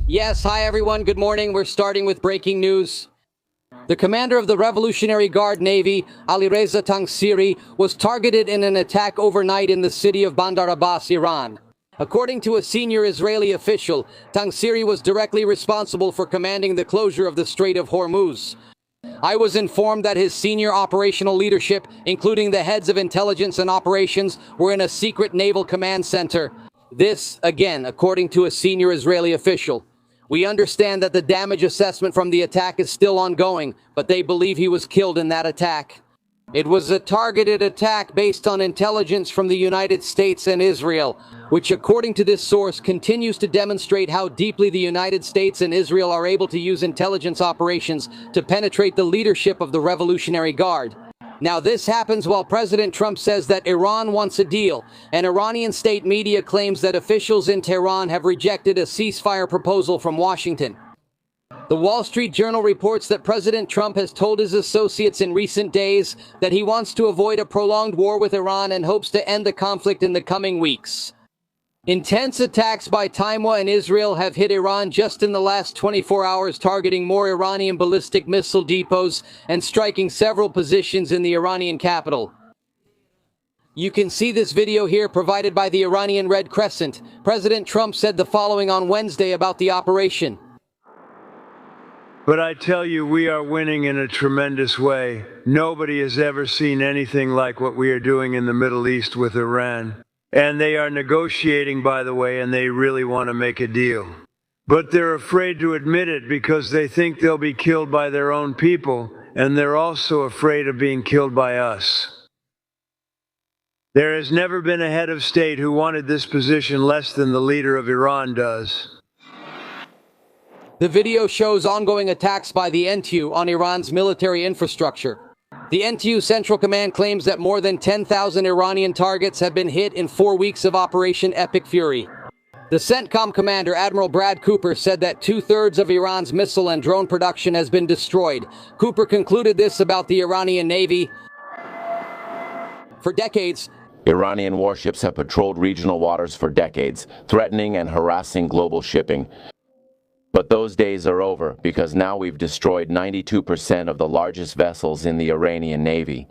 Yes, hi everyone, good morning. We're starting with breaking news. The commander of the Revolutionary Guard Navy, Alireza Tangsiri, was targeted in an attack overnight in the city of Bandar Abbas, Iran. According to a senior Israeli official, Tangsiri was directly responsible for commanding the closure of the Strait of Hormuz. I was informed that his senior operational leadership, including the heads of intelligence and operations, were in a secret naval command center. This, again, according to a senior Israeli official. We understand that the damage assessment from the attack is still ongoing, but they believe he was killed in that attack. It was a targeted attack based on intelligence from the United States and Israel, which according to this source continues to demonstrate how deeply the United States and Israel are able to use intelligence operations to penetrate the leadership of the Revolutionary Guard. Now this happens while President Trump says that Iran wants a deal, and Iranian state media claims that officials in Tehran have rejected a ceasefire proposal from Washington. The Wall Street Journal reports that President Trump has told his associates in recent days that he wants to avoid a prolonged war with Iran and hopes to end the conflict in the coming weeks. Intense attacks by Timwa and Israel have hit Iran just in the last 24 hours, targeting more Iranian ballistic missile depots and striking several positions in the Iranian capital. You can see this video here provided by the Iranian Red Crescent. President Trump said the following on Wednesday about the operation. But I tell you, we are winning in a tremendous way. Nobody has ever seen anything like what we are doing in the Middle East with Iran. And they are negotiating, by the way, and they really want to make a deal. But they're afraid to admit it because they think they'll be killed by their own people, and they're also afraid of being killed by us. There has never been a head of state who wanted this position less than the leader of Iran does. The video shows ongoing attacks by the NTU on Iran's military infrastructure. The NTU Central Command claims that more than 10,000 Iranian targets have been hit in 4 weeks of Operation Epic Fury. The CENTCOM commander, Admiral Brad Cooper, said that 2/3 of Iran's missile and drone production has been destroyed. Cooper concluded this about the Iranian Navy. For decades, Iranian warships have patrolled regional waters for decades, threatening and harassing global shipping. But those days are over, because now we've destroyed 92% of the largest vessels in the Iranian Navy.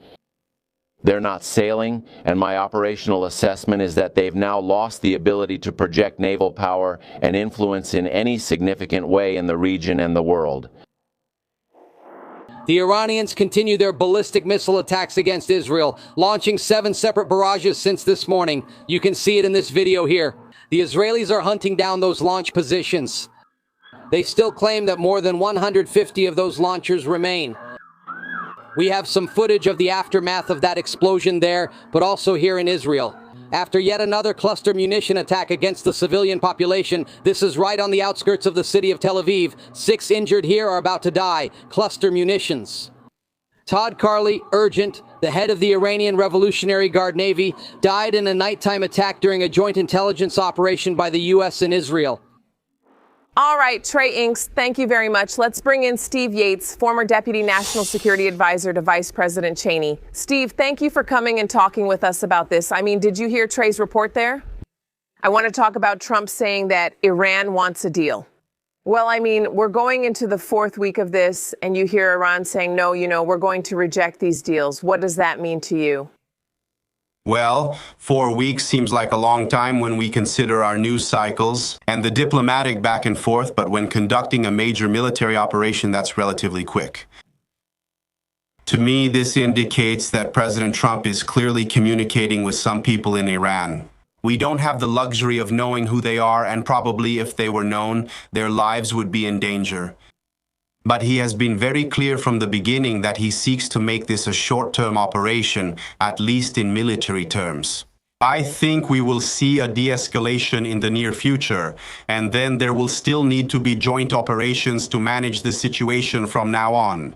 They're not sailing, and my operational assessment is that they've now lost the ability to project naval power and influence in any significant way in the region and the world. The Iranians continue their ballistic missile attacks against Israel, launching 7 separate barrages since this morning. You can see it in this video here. The Israelis are hunting down those launch positions. They still claim that more than 150 of those launchers remain. We have some footage of the aftermath of that explosion there, but also here in Israel. After yet another cluster munition attack against the civilian population, this is right on the outskirts of the city of Tel Aviv. 6 injured here are about to die. Cluster munitions. Todd Carley, Urgent, the head of the Iranian Revolutionary Guard Navy, died in a nighttime attack during a joint intelligence operation by the U.S. and Israel. All right, Trey Inks, thank you very much. Let's bring in Steve Yates, former Deputy National Security Advisor to Vice President Cheney. Steve, thank you for coming and talking with us about this. I mean, did you hear Trey's report there? I want to talk about Trump saying that Iran wants a deal. Well, I mean, we're going into the 4th week of this, and you hear Iran saying, no, we're going to reject these deals. What does that mean to you? Well, 4 weeks seems like a long time when we consider our news cycles and the diplomatic back and forth, but when conducting a major military operation, that's relatively quick. To me, this indicates that President Trump is clearly communicating with some people in Iran. We don't have the luxury of knowing who they are, and probably if they were known, their lives would be in danger. But he has been very clear from the beginning that he seeks to make this a short-term operation, at least in military terms. I think we will see a de-escalation in the near future, and then there will still need to be joint operations to manage the situation from now on.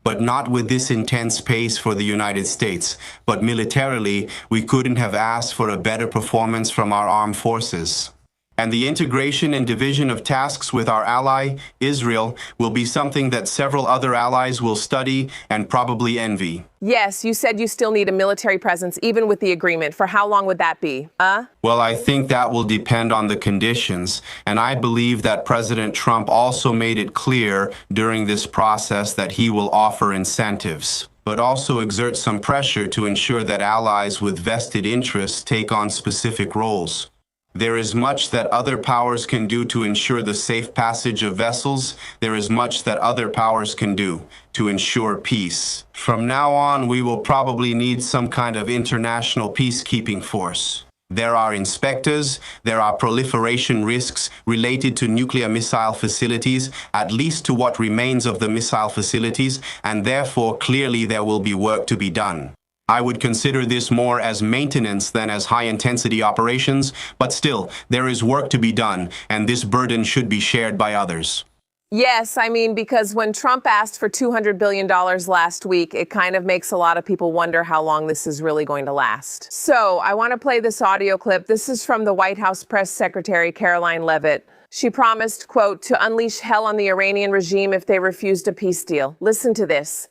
But not with this intense pace for the United States. But militarily, we couldn't have asked for a better performance from our armed forces. And the integration and division of tasks with our ally, Israel, will be something that several other allies will study and probably envy. Yes, you said you still need a military presence even with the agreement. For how long would that be? Well, I think that will depend on the conditions, and I believe that President Trump also made it clear during this process that he will offer incentives, but also exert some pressure to ensure that allies with vested interests take on specific roles. There is much that other powers can do to ensure the safe passage of vessels. There is much that other powers can do to ensure peace. From now on, we will probably need some kind of international peacekeeping force. There are inspectors, there are proliferation risks related to nuclear missile facilities, at least to what remains of the missile facilities, and therefore clearly there will be work to be done. I would consider this more as maintenance than as high-intensity operations, but still, there is work to be done, and this burden should be shared by others. Yes, I mean, because when Trump asked for $200 billion last week, it kind of makes a lot of people wonder how long this is really going to last. So I want to play this audio clip. This is from the White House Press Secretary Caroline Leavitt. She promised, quote, to unleash hell on the Iranian regime if they refused a peace deal. Listen to this.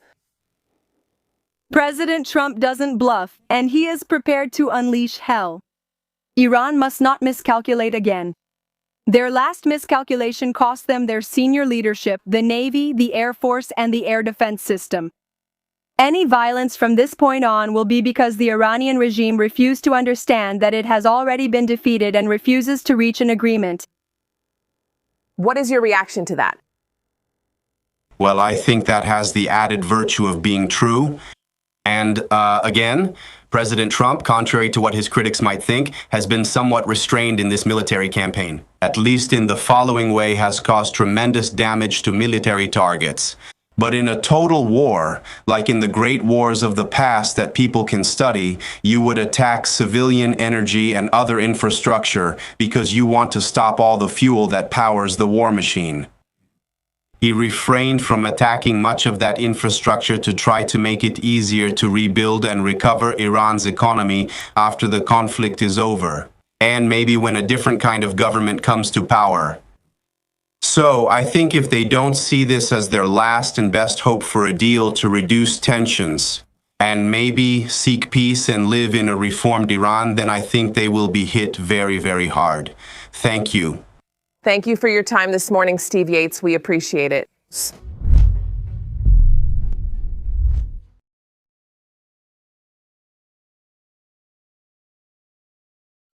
President Trump doesn't bluff, and he is prepared to unleash hell. Iran must not miscalculate again. Their last miscalculation cost them their senior leadership, the Navy, the Air Force, and the air defense system. Any violence from this point on will be because the Iranian regime refused to understand that it has already been defeated and refuses to reach an agreement. What is your reaction to that? Well, I think that has the added virtue of being true. And again, President Trump, contrary to what his critics might think, has been somewhat restrained in this military campaign. At least in the following way, has caused tremendous damage to military targets. But in a total war, like in the great wars of the past that people can study, you would attack civilian energy and other infrastructure because you want to stop all the fuel that powers the war machine. He refrained from attacking much of that infrastructure to try to make it easier to rebuild and recover Iran's economy after the conflict is over, and maybe when a different kind of government comes to power. So, I think if they don't see this as their last and best hope for a deal to reduce tensions, and maybe seek peace and live in a reformed Iran, then I think they will be hit very, very hard. Thank you. Thank you for your time this morning, Steve Yates. We appreciate it.